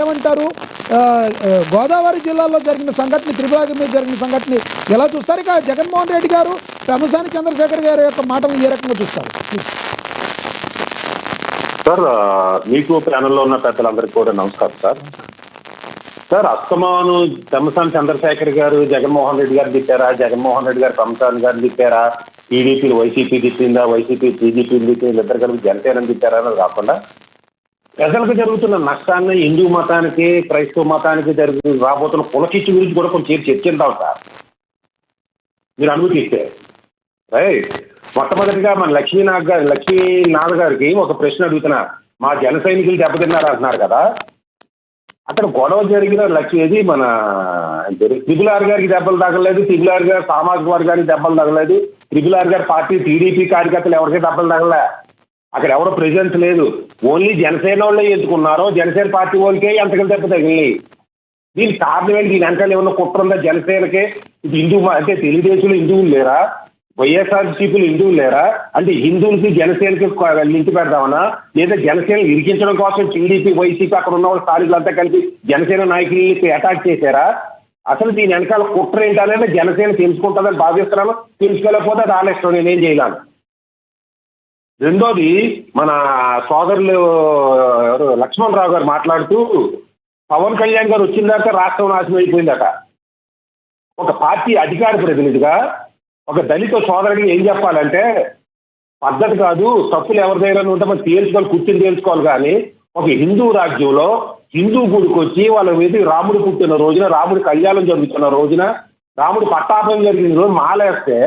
ఏమంటారు? గోదావరి జిల్లాలో జరిగిన సంఘటన, త్రిపురాది మీద జరిగిన సంఘటన ఎలా చూస్తారు? ఇక జగన్మోహన్ రెడ్డి గారు, పెమ్మసాని చంద్రశేఖర్ గారి యొక్క మాటలను ఏ రకంగా చూస్తారు? సార్, మీకు ప్యానెల్లో ఉన్న పెద్దలందరికీ కూడా నమస్కారం సార్. సార్, అస్తమాను పెమ్మసాని చంద్రశేఖర్ గారు జగన్మోహన్ రెడ్డి గారు తిట్టారా, జగన్మోహన్ రెడ్డి గారు పెమ్మసాని గారు తిట్టారా, టీడీపీ వైసీపీ తిట్టిందా, వైసీపీ టీడీపీ తిట్టింది, ఇద్దరు కలిపి జనసేన తిట్టారా అనేది కాకుండా ప్రజలకు జరుగుతున్న నష్టాన్ని హిందూ మతానికి, క్రైస్తవ మతానికి రాబోతున్న కులకిచ్చు గురించి కూడా కొంచెం చర్చించాం సార్, మీరు అనుమతిస్తే. రైట్. మొట్టమొదటిగా మన లక్ష్మీనాథ్ గారికి ఒక ప్రశ్న అడుగుతున్నా. మా జన సైనికులు దెబ్బతిన్నారు అంటున్నారు కదా, అక్కడ గొడవ జరిగిన ఏది మన త్రిపుల్ ఆర్ గారికి దెబ్బలు తగలేదు, త్రిపుల్ ఆర్ గారి సామాజిక వర్గానికి దెబ్బలు తగలేదు, త్రిపుల్ ఆర్ గారి పార్టీ టీడీపీ కార్యకర్తలు ఎవరికి దెబ్బలు తగలే. అక్కడ ఎవరో ప్రెజెన్స్ లేదు. ఓన్లీ జనసేన వాళ్ళే ఎత్తుకున్నారో, జనసేన పార్టీ వాళ్ళకే ఎంతకలు దెబ్బ తగిలి. దీనికి కారణం ఏంటి? దీని వెనకాల ఏమన్నా కుట్ర ఉందా? జనసేనకే ఇది హిందూ అంటే తెలుగుదేశంలో హిందువులు లేరా, వైఎస్ఆర్సీపీలు హిందువులు లేరా అంటే హిందువులకి జనసేనకి లింక్ పెడదామనా, లేదా జనసేన ఇరికించడం కోసం టీడీపీ వైసీపీ అక్కడ ఉన్న వాళ్ళ స్థానికులంతా కలిపి జనసేన నాయకులకి అటాక్ చేశారా? అసలు దీని వెనకాల కుట్ర ఏంటనేది జనసేన తెలుసుకుంటుందని భావిస్తున్నాను. తెలుసుకోలేకపోతే అది ఆలస్యం, నేనేం చేయలేను. రెండోది, మన సోదరులు ఎవరు లక్ష్మణ్ రావు గారు మాట్లాడుతూ పవన్ కళ్యాణ్ గారు వచ్చిన దాకా రాష్ట్రం నాశనం అయిపోయిందట. ఒక పార్టీ అధికార ప్రతినిధిగా ఒక దళిత సోదరుడికి ఏం చెప్పాలంటే, పద్ధతి కాదు, తప్పులు ఎవరిదైనా ఉంటే మనం తేల్చుకొని కూర్చొని తేల్చుకోవాలి. కానీ ఒక హిందూ రాజ్యంలో హిందూ గుడికి వచ్చి వాళ్ళ మీద రాముడు పుట్టిన రోజున, రాముడి కళ్యాణం జరుగుతున్న రోజున, రాముడి పట్టాభం జరిగిన రోజు మాలేస్తే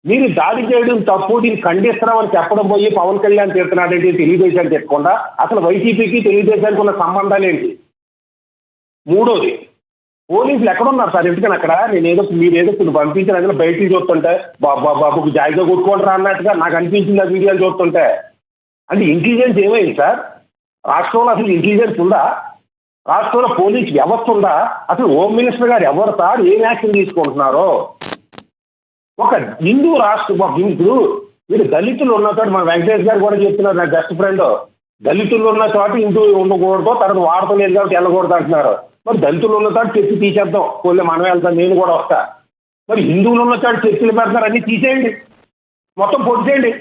మీరు దాడి చేయడం తప్పు, దీన్ని ఖండిస్తున్నామని చెప్పడం పోయి పవన్ కళ్యాణ్ తిడుతున్నాడంటే తెలుగుదేశాన్ని చెప్పకుండా అసలు వైసీపీకి తెలుగుదేశానికి ఉన్న సంబంధాలు ఏంటి? మూడోది, పోలీసులు ఎక్కడున్నారు సార్? ఎందుకని అక్కడ మీరేదో కొన్ని పంపించిన అందులో బయటికి చూస్తుంటే బాబుకు జాయిగా కొట్టుకుంటారా అన్నట్టుగా నాకు అనిపించింది ఆ వీడియోలు చూస్తుంటే. అంటే ఇంటెలిజెన్స్ ఏమైంది సార్? రాష్ట్రంలో అసలు ఇంటెలిజెన్స్ ఉందా? రాష్ట్రంలో పోలీస్ వ్యవస్థ ఉందా? అసలు హోమ్ మినిస్టర్ గారు ఎవరు సార్? ఏం యాక్షన్ తీసుకుంటున్నారో? ఒక హిందూ రాష్ట్ర ఇప్పుడు మీరు దళితులు ఉన్న చోట, మన వెంకటేష్ గారు కూడా చెప్తున్నారు, నా బెస్ట్ ఫ్రెండ్, దళితులు ఉన్న చోట హిందూ ఉండకూడదు, తర్వాత వార్త లేదు కాబట్టి వెళ్ళకూడదు అంటున్నారు. మరి దళితులు ఉన్న చోట చర్చి తీసేద్దాం, పోలే మనం వెళ్తాం, నేను కూడా వస్తా. మరి హిందువులు ఉన్న చోట చర్చిలు పెడతారు, అన్ని తీసేయండి, మొత్తం పొడిచేయండి.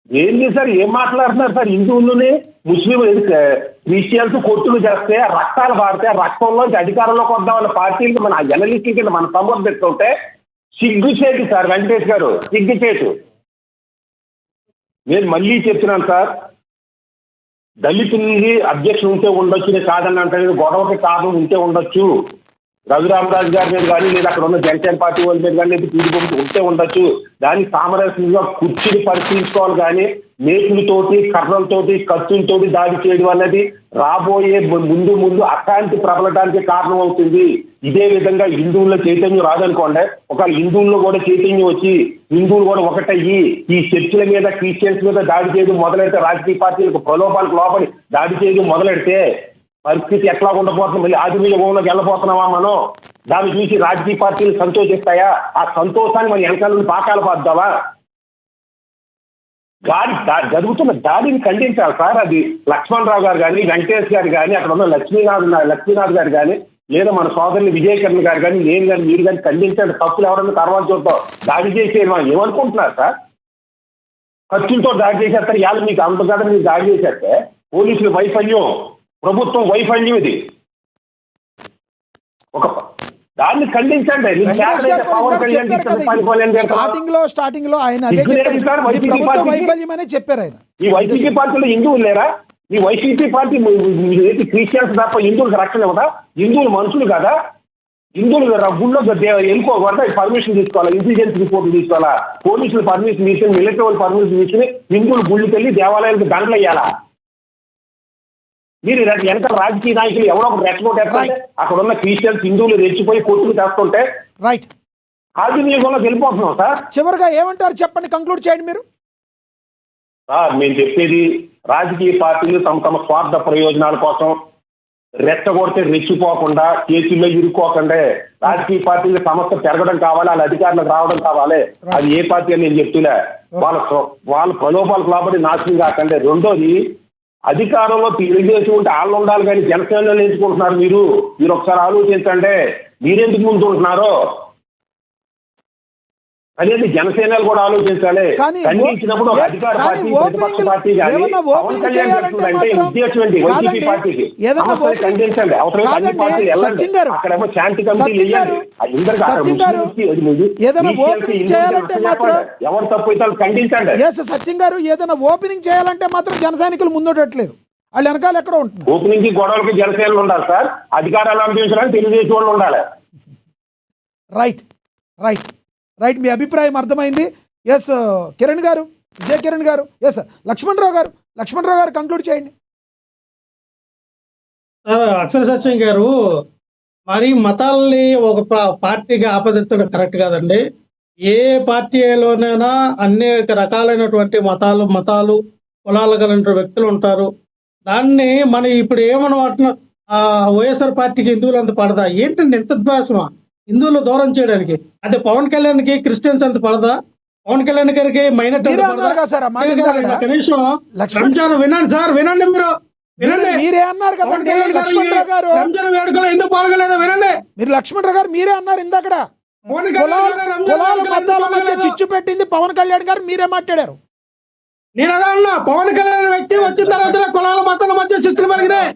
ఏం చేశారు? ఏం మాట్లాడుతున్నారు సార్? హిందువులని ముస్లిం క్రిస్టియన్స్ కొట్టులు చేస్తే, రక్తాలు పాడితే, రక్తంలోంచి అధికారంలోకి వద్దామన్న పార్టీలకి మన జర్నలిస్టుల కింద మన సంబంధం పెట్టుకుంటే సిగ్గుచేటు సార్ వెంకటేష్ గారు, సిగ్గుచేటు. నేను మళ్ళీ చెప్తున్నాను సార్, దళితులకి అధ్యక్షుడు ఉంటే ఉండొచ్చు, కాదని అంటే గొడవకి కారణం ఉంటే ఉండొచ్చు. రఘురామరాజు గారి మీద కానీ, లేదా అక్కడ ఉన్న జనసేన పార్టీ వాళ్ళ మీద కానీ, లేదా టీడీపీ ఉంటే ఉండొచ్చు. దానికి సామరస్యంగా కుర్చీని పరిశీలించుకోవాలి. కానీ నేతులతోటి, కర్రలతోటి, కత్తులతోటి దాడి చేయడం అనేది రాబోయే ముందు అశాంతి ప్రబలడానికి కారణం అవుతుంది. ఇదే విధంగా హిందువుల్లో చైతన్యం రాదనుకోండి, ఒకవేళ హిందువుల్లో కూడా చైతన్యం వచ్చి హిందువులు కూడా ఒకటయ్యి ఈ చర్చిల మీద, క్రిస్టియన్స్ మీద దాడి చేయడం మొదలెడితే, రాజకీయ పార్టీలకు ప్రలోభాలకు లోపడి దాడి చేయడం మొదలెడితే పరిస్థితి ఎట్లా ఉండబోతుంది? మళ్ళీ ఆధునిక యుగంలోకి వెళ్ళబోతున్నావా మనం? దాన్ని చూసి రాజకీయ పార్టీలు సంతోషిస్తాయా? ఆ సంతోషాన్ని మన వెనకాల పాకాలు పాద్దావా? జరుగుతున్న దాడిని ఖండించాలి సార్. అది లక్ష్మణ్ రావు గారు కానీ, వెంకటేష్ గారు కానీ, అక్కడ ఉన్న లక్ష్మీనాథ్ గారు కానీ, లేదా మన సోదరులు విజయకరణ్ గారు కానీ, నేను కానీ, మీరు కానీ ఖండించండి. తప్పులు ఎవరన్నా తర్వాత చూద్దాం. దాడి చేసే మనం ఏమనుకుంటున్నారు సార్? ఖర్చులతో దాడి చేసేస్తారు. ఇవాళ మీకు అంత కదా మీరు దాడి చేసేస్తే పోలీసుల వైఫల్యం, ప్రభుత్వం వైఫల్యం. ఇది ఒక దాన్ని ఖండించండి. స్టార్టింగ్ లో ఆయన వైఫల్యమనే చెప్పారు. ఆయన ఈ వైసీపీ పార్టీలో హిందువులు లేరా? ఈ వైసీపీ పార్టీ క్రిస్టియన్స్ తప్ప హిందువులకు రక్షణ ఇవ్వదా? హిందువులు మనుషులు కదా? హిందువులు గుళ్ళో వెళ్ళిపోకూడదా? పర్మిషన్ తీసుకోవాలా? ఇంటెలిజెన్స్ రిపోర్ట్ తీసుకోవాలా? పోలీసులు పర్మిషన్ తీసుకుని, మిలిటరీ వాళ్ళు పర్మిషన్ తీసుకుని హిందువులు గుళ్ళకి వెళ్ళి దేవాలయాలకు దండలు వేయాలా? మీరు వెనక రాజకీయ నాయకులు ఎవరో ఒకటి రెచ్చగొట్టేస్తుంటే అక్కడ ఉన్న క్రిస్టియన్స్, హిందువులు రెచ్చిపోయి కొట్టుకు చేస్తుంటే రైట్ ఆధునికంలో వెళ్ళిపోతున్నాం సార్. చివరిగా ఏమంటారు చెప్పండి, కంక్లూడ్ చేయండి మీరు. సార్, మేము చెప్పేది, రాజకీయ పార్టీలు తమ స్వార్థ ప్రయోజనాల కోసం రెచ్చగొడితే రెచ్చిపోకుండా, కేసుల్లో ఇరుక్కోకుండా, రాజకీయ పార్టీలు సమస్య పెరగడం కావాలి, వాళ్ళ అధికారులకు రావడం కావాలి. అది ఏ పార్టీ అని నేను చెప్తులే. వాళ్ళ ప్రలోభాలకు లోపడి నాశనం కాకండి. రెండోది, అధికారంలో తెలుగుదేశం ఉంటే వాళ్ళు ఉండాలి కానీ జనసేనలో ఎంచుకుంటున్నారు మీరు ఒకసారి ఆలోచించండి. మీరెందుకు ముందు ఉంటున్నారో అనేది జనసేనలు కూడా ఆలోచించాలి. కానీ ఖండించినప్పుడు ఒక అధికార పార్టీ, ప్రతిపక్ష పార్టీ కానీ పవన్ కళ్యాణ్ చేస్తుందంటే ఉద్దేశం ఏంటి? వైసీపీ పార్టీకి సమస్యలు ఖండించండి. అవసరం అన్ని పార్టీలు వెళ్ళండి. అక్కడేమో శాంతి కమిటీ ఎవరు తప్పు అయితే వాళ్ళు ఖండించండి. సత్యం గారు ఏదైనా ఓపెనింగ్ చేయాలంటే మాత్రం జన సైనికులు ముందుండట్లేదు, వాళ్ళు వెనకాల ఎక్కడో ఉంటున్నారు. ఓపెనింగ్ కి గొడవలకి జనసేనలు ఉండాలి సార్, అధికారాలు అందించడానికి తెలుగుదేశం వాళ్ళు ఉండాలి. రైట్ రైట్ రైట్ మీ అభిప్రాయం అర్థమైంది. ఎస్ కిరణ్ గారు, విజయ్ కిరణ్ గారు. ఎస్ లక్ష్మణరావు గారు కంక్లూడ్ చేయండి. అక్షర సత్యం గారు, మరి మతాల్ని ఒక పార్టీగా ఆపదించడం కరెక్ట్ కాదండి. ఏ పార్టీలోనైనా అనేక రకాలైనటువంటి మతాలు కులాలు కలిగిన వ్యక్తులు ఉంటారు. దాన్ని మనం ఇప్పుడు ఏమన్నా వైఎస్ఆర్ పార్టీకి హిందువులు అంత పడదా ఏంటండి? ఎంత ద్వేషమా హిందువులు దూరం చేయడానికి? అదే పవన్ కళ్యాణ్ కి క్రిస్టియన్స్ అంత పడదా? పవన్ కళ్యాణ్ గారికి మైనార్టీ కనీసం రంజాన్ వినండి సార్, వినండి మీరు మీరే అన్నారు కదండి లక్ష్మణరావు గారు, రంజాన్ వేడుకలో ఎందుకు పాల్గొలేదో వినండి. మీరు లక్ష్మణరావు గారు మీరే అన్నారు ఇందాక కులాల మతాల మధ్య చిచ్చు పెట్టింది పవన్ కళ్యాణ్ గారు, మీరే మాట్లాడారు. నేను అలా అన్నా, పవన్ కళ్యాణ్ వ్యక్తి వచ్చిన తర్వాత కులాల మతాల మధ్య చిచ్చులు పెరిగినాయి.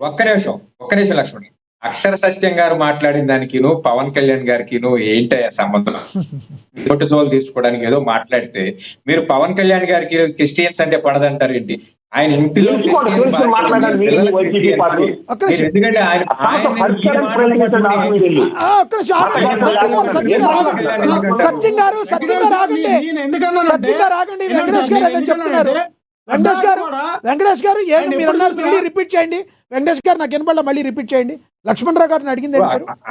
ఒక్క నిమిషం లక్ష్మణ్, అక్షర సత్యం గారు మాట్లాడిన దానికి పవన్ కళ్యాణ్ గారికి ఏంటయ్యా సంబంధం? ఓటు తోలు తీర్చుకోవడానికి ఏదో మాట్లాడితే మీరు పవన్ కళ్యాణ్ గారికి క్రిస్టియన్స్ అంటే పడదంటారు ఏంటి? ఆయన ఇంటిలో ఎందుకంటే వెంకటేష్ గారు మీరు అన్నారు, మళ్ళీ రిపీట్ చేయండి. వెంకటేష్ గారు నాకు వినపడ, మళ్ళీ రిపీట్ చేయండి. లక్ష్మణరావు గారిని అడిగింది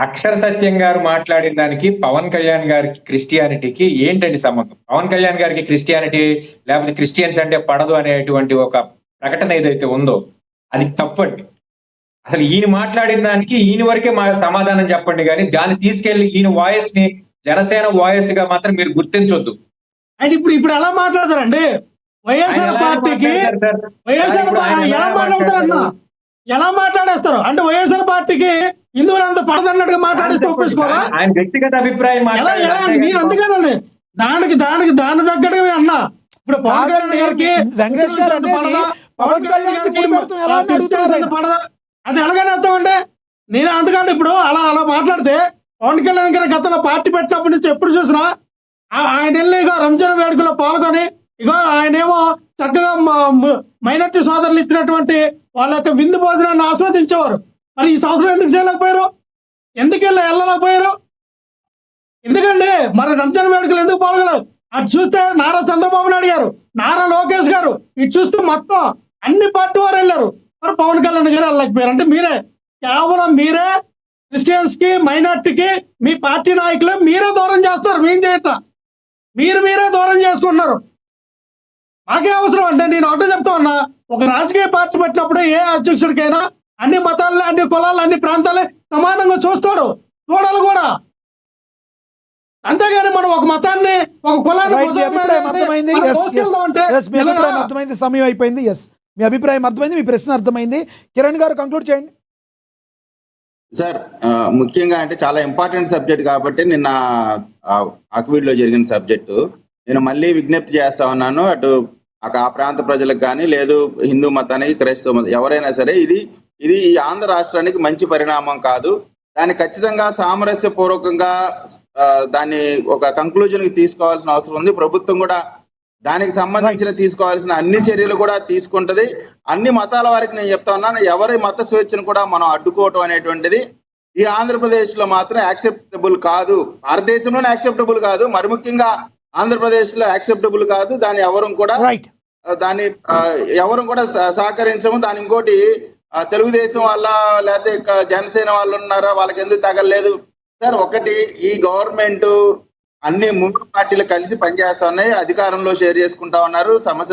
అక్షర సత్యం గారు మాట్లాడిన దానికి పవన్ కళ్యాణ్ గారికి క్రిస్టియానిటీకి ఏంటండి సంబంధం? పవన్ కళ్యాణ్ గారికి క్రిస్టియానిటీ లేకపోతే క్రిస్టియన్స్ అంటే పడదు అనేటువంటి ఒక ప్రకటన ఏదైతే ఉందో అది తప్పండి. అసలు ఈయన మాట్లాడిన దానికి ఈయన వరకే సమాధానం చెప్పండి, కానీ దాన్ని తీసుకెళ్లి ఈయన వాయిస్ ని జనసేన వాయిస్ గా మాత్రం మీరు గుర్తించొద్దు. అండ్ ఇప్పుడు ఎలా మాట్లాడతారండి? వైఎస్ఆర్ పార్టీకి ఎలా మాట్లాడేస్తారు అంటే వైఎస్ఆర్ పార్టీకి హిందువులంతా పడదన్నట్టుగా మాట్లాడిస్తే ఒప్పేసుకోవాలా? ఆయన వ్యక్తిగత అభిప్రాయం నేను అందుకేనండి దాని తగ్గట్టుగా అన్నా. ఇప్పుడు వెంకటేష్ గారు పవన్ కళ్యాణ్ అది ఎలాగైనా అర్థమండి. నేను అందుకంటే ఇప్పుడు అలా మాట్లాడితే పవన్ కళ్యాణ్ గారి గతంలో పార్టీ పెట్టినప్పటి నుంచి ఎప్పుడు చూసినా ఆయన వెళ్ళి ఇక రంజాన్ వేడుకలో పాల్గొని ఇగో ఆయనేమో చక్కగా మైనార్టీ సోదరులు ఇచ్చినటువంటి వాళ్ళ యొక్క విందు భోజనాన్ని ఆస్వాదించేవారు. మరి ఈ సంవత్సరం ఎందుకు చేయలేకపోయారు? ఎందుకు వెళ్ళలేకపోయారు? ఎందుకండి మరి రంజాన్ వేడుకలు ఎందుకు పాల్గొలేదు? అటు చూస్తే నారా చంద్రబాబు నాయుడు గారు, నారా లోకేష్ గారు, ఇటు చూస్తే మొత్తం అన్ని పార్టీ వారు వెళ్ళారు. మరి పవన్ కళ్యాణ్ గారు వెళ్ళలేకపోయారు. అంటే కేవలం మీరే క్రిస్టియన్స్ కి మైనార్టీకి మీ పార్టీ నాయకులు మీరే దూరం చేస్తారు. మేం చేయట్లా, మీరే దూరం చేసుకుంటున్నారు. మాకే అవసరం అంటే నేను ఒకటే చెప్తా ఉన్నా, ఒక రాజకీయ పార్టీ పెట్టినప్పుడు ఏ అధ్యక్షుడికైనా అన్ని మతాలని, అన్ని కులాలు, అన్ని ప్రాంతాలే సమానంగా చూడాలి కూడా. అంతేగాని మనం ఒక మతాన్ని ఒక కులాన్ని అర్థమైంది. సమయం అయిపోయింది. ఎస్ మీ అభిప్రాయం అర్థమైంది, మీ ప్రశ్న అర్థమైంది. కిరణ్ గారు కంక్లూడ్ చేయండి. సార్ ముఖ్యంగా అంటే చాలా ఇంపార్టెంట్ సబ్జెక్ట్ కాబట్టి నిన్న ఆక్వీడ్లో జరిగిన సబ్జెక్టు నేను మళ్ళీ విజ్ఞప్తి చేస్తా ఉన్నాను. అటు ఆ ప్రాంత ప్రజలకు కానీ లేదు హిందూ మతానికి క్రైస్తవ మతం ఎవరైనా సరే ఇది ఈ ఆంధ్ర రాష్ట్రానికి మంచి పరిణామం కాదు. దాన్ని ఖచ్చితంగా సామరస్యపూర్వకంగా దాన్ని ఒక కంక్లూజన్కి తీసుకోవాల్సిన అవసరం ఉంది. ప్రభుత్వం కూడా దానికి సంబంధించిన తీసుకోవాల్సిన అన్ని చర్యలు కూడా తీసుకుంటది. అన్ని మతాల వారికి నేను చెప్తా ఉన్నాను, ఎవరి మత స్వేచ్ఛను కూడా మనం అడ్డుకోవటం అనేటువంటిది ఈ ఆంధ్రప్రదేశ్లో మాత్రం యాక్సెప్టబుల్ కాదు. భారతదేశంలోనే యాక్సెప్టబుల్ కాదు, మరి ముఖ్యంగా ఆంధ్రప్రదేశ్లో యాక్సెప్టబుల్ కాదు. దాన్ని ఎవరు కూడా సహకరించము. దాని ఇంకోటి తెలుగుదేశం వల్ల లేకపోతే జనసేన వాళ్ళు ఉన్నారా, వాళ్ళకి ఎందుకు తగలలేదు సార్? ఒకటి, ఈ గవర్నమెంట్ అన్ని 3 పార్టీలు కలిసి పనిచేస్తా ఉన్నాయి, అధికారంలో షేర్ చేసుకుంటా ఉన్నారు. సమస్య